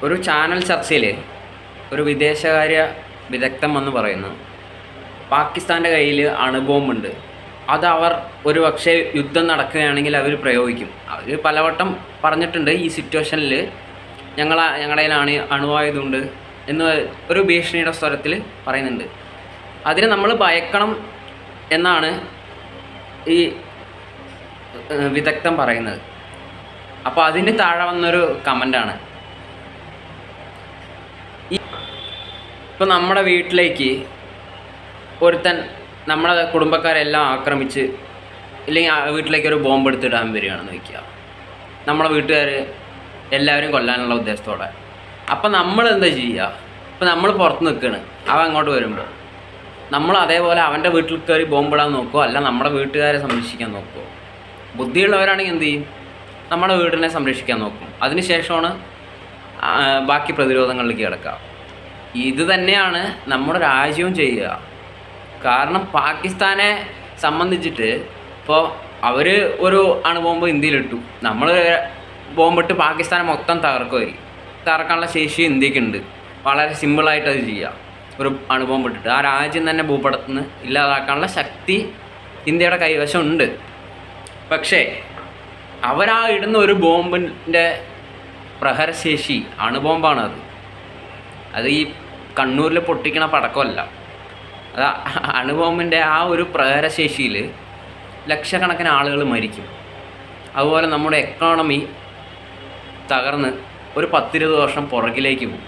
ഒരു ചാനൽ ചർച്ചയിൽ ഒരു വിദേശകാര്യ വിദഗ്ധൻ വന്ന് പറയുന്നു, പാകിസ്ഥാൻ്റെ കയ്യിൽ അണുബോംബുണ്ട്. അത് അവർ ഒരു പക്ഷേ യുദ്ധം നടക്കുകയാണെങ്കിൽ അവർ പ്രയോഗിക്കും. അവർ പലവട്ടം പറഞ്ഞിട്ടുണ്ട്, ഈ സിറ്റുവേഷനിൽ ഞങ്ങളുടെ കയ്യിലാണ് അണുവായുധമുണ്ട് എന്ന് ഒരു ഭീഷണിയുടെ സ്വരത്തിൽ പറയുന്നുണ്ട്. അതിനെ നമ്മൾ ഭയക്കണം എന്നാണ് ഈ വിദഗ്ധൻ പറയുന്നത്. അപ്പോൾ അതിന് താഴെ വന്നൊരു കമൻ്റാണ്, ഇപ്പോൾ നമ്മുടെ വീട്ടിലേക്ക് ഒരുത്തൻ നമ്മുടെ കുടുംബക്കാരെല്ലാം ആക്രമിച്ച് ഇല്ലെങ്കിൽ വീട്ടിലേക്ക് ഒരു ബോംബ് എടുത്തിടാൻ വരികയാണെന്ന് വയ്ക്കുക, നമ്മളെ വീട്ടുകാർ എല്ലാവരും കൊല്ലാനുള്ള ഉദ്ദേശത്തോടെ. അപ്പം നമ്മൾ എന്താ ചെയ്യുക? ഇപ്പം നമ്മൾ പുറത്ത് നിൽക്കുകയാണ്, അവൻ അങ്ങോട്ട് വരുമ്പോൾ നമ്മൾ അതേപോലെ അവൻ്റെ വീട്ടിൽ കയറി ബോംബിടാൻ നോക്കുമോ, അല്ല നമ്മുടെ വീട്ടുകാരെ സംരക്ഷിക്കാൻ നോക്കുമോ? ബുദ്ധിയുള്ളവരാണെങ്കിൽ എന്ത് ചെയ്യും? നമ്മുടെ വീടിനെ സംരക്ഷിക്കാൻ നോക്കും. അതിനുശേഷമാണ് ബാക്കി പ്രതിരോധങ്ങളിലേക്ക് കിടക്കുക. ഇത് തന്നെയാണ് നമ്മുടെ രാജ്യവും ചെയ്യുക. കാരണം പാകിസ്ഥാനെ സംബന്ധിച്ചിട്ട് ഇപ്പോൾ അവർ ഒരു അണുബോംബ് ഇന്ത്യയിലിട്ടു, നമ്മൾ ബോംബിട്ട് പാകിസ്ഥാനെ മൊത്തം തകർക്കാനുള്ള ശേഷി ഇന്ത്യക്കുണ്ട്. വളരെ സിമ്പിളായിട്ട് അത് ചെയ്യുക. ഒരു അണുബോംബ് ഇട്ടിട്ട് ആ രാജ്യം തന്നെ ഭൂപടത്തിൽ നിന്ന് ഇല്ലാതാക്കാനുള്ള ശക്തി ഇന്ത്യയുടെ കൈവശം ഉണ്ട്. പക്ഷേ അവരാ ഇടുന്ന ഒരു ബോംബിൻ്റെ പ്രഹരശേഷി അണുബോംബാണത്. അത് ഈ കണ്ണൂരിൽ പൊട്ടിക്കണ പടക്കമല്ല. അത് അണുബോംബിൻ്റെ ആ ഒരു പ്രഹരശേഷിയിൽ ലക്ഷക്കണക്കിന് ആളുകൾ മരിക്കും. അതുപോലെ നമ്മുടെ എക്കോണമി തകർന്ന് ഒരു 10-20 വർഷം പുറകിലേക്ക് പോകും.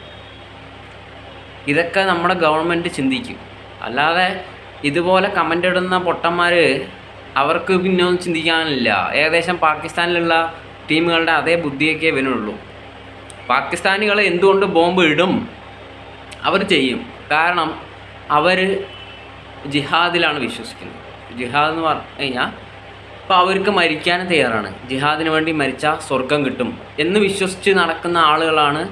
ഇതൊക്കെ നമ്മുടെ ഗവൺമെൻറ് ചിന്തിക്കും. അല്ലാതെ ഇതുപോലെ കമൻ്റ് ഇടുന്ന പൊട്ടന്മാർ അവർക്ക് പിന്നെ ഒന്നും ചിന്തിക്കാനില്ല. ഏകദേശം പാകിസ്ഥാനിലുള്ള ടീമുകളുടെ അതേ ബുദ്ധിയൊക്കെ വരുന്നുള്ളൂ. പാകിസ്ഥാനികൾ എന്തുകൊണ്ട് ബോംബ് ഇടും? അവർ ചെയ്യും. കാരണം അവർ ജിഹാദിലാണ് വിശ്വസിക്കുന്നത്. ജിഹാദ് എന്ന് പറഞ്ഞു കഴിഞ്ഞാൽ ഇപ്പോൾ അവർക്ക് മരിക്കാനും തയ്യാറാണ്. ജിഹാദിന് വേണ്ടി മരിച്ചാൽ സ്വർഗം കിട്ടും എന്ന് വിശ്വസിച്ച് നടക്കുന്ന ആളുകളാണ്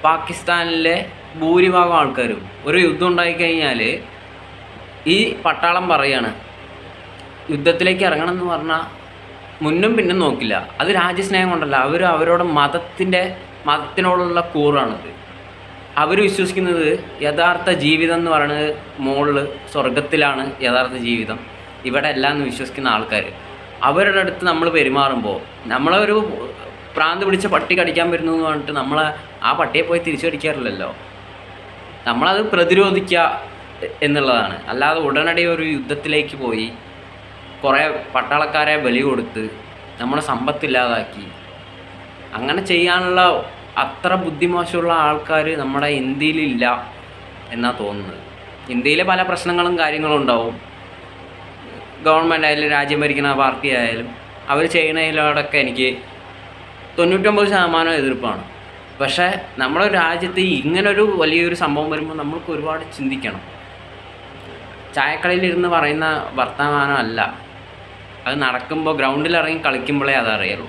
പാകിസ്ഥാനിലെ ഭൂരിഭാഗം ആൾക്കാരും. ഒരു യുദ്ധം ഉണ്ടായിക്കഴിഞ്ഞാൽ ഈ പട്ടാളം പറയാണ് യുദ്ധത്തിലേക്ക് ഇറങ്ങണം എന്ന് പറഞ്ഞാൽ മുന്നും പിന്നും നോക്കില്ല. അത് രാജ്യസ്നേഹം കൊണ്ടല്ല, അവരുടെ മതത്തിനോടുള്ള കൂറാണത്. അവർ വിശ്വസിക്കുന്നത് യഥാർത്ഥ ജീവിതം എന്ന് പറയുന്നത് മുകളിൽ സ്വർഗത്തിലാണ് യഥാർത്ഥ ജീവിതം, ഇവിടെ അല്ല എന്ന് വിശ്വസിക്കുന്ന ആൾക്കാർ. അവരുടെ അടുത്ത് നമ്മൾ പെരുമാറുമ്പോൾ നമ്മളൊരു പ്രാന്ത് പിടിച്ച പട്ടി കടിക്കാൻ വരുന്നു എന്ന് പറഞ്ഞിട്ട് നമ്മൾ ആ പട്ടിയെ പോയി തിരിച്ചു കടിക്കാറില്ലല്ലോ. നമ്മളത് പ്രതിരോധിക്കുക എന്നുള്ളതാണ്. അല്ലാതെ ഉടനടി ഒരു യുദ്ധത്തിലേക്ക് പോയി കുറേ പട്ടാളക്കാരെ ബലി കൊടുത്ത് നമ്മുടെ സമ്പത്തില്ലാതാക്കി അങ്ങനെ ചെയ്യാനുള്ള അത്ര ബുദ്ധിമോശമുള്ള ആൾക്കാർ നമ്മുടെ ഇന്ത്യയിലില്ല എന്നാണ് തോന്നുന്നത്. ഇന്ത്യയിൽ പല പ്രശ്നങ്ങളും കാര്യങ്ങളും ഉണ്ടാവും. ഗവൺമെൻറ് ആയാലും രാജ്യം ഭരിക്കുന്ന പാർട്ടി ആയാലും അവർ ചെയ്യുന്നതിലോടൊക്കെ എനിക്ക് 99% എതിർപ്പാണ്. പക്ഷേ നമ്മുടെ രാജ്യത്ത് ഇങ്ങനൊരു വലിയൊരു സംഭവം വരുമ്പോൾ നമ്മൾക്ക് ഒരുപാട് ചിന്തിക്കണം. ചായക്കടയിലിരുന്ന് പറയുന്ന വർത്തമാനം അല്ല, അത് നടക്കുമ്പോൾ ഗ്രൗണ്ടിൽ ഇറങ്ങി കളിക്കുമ്പോഴേ അതറിയുള്ളൂ.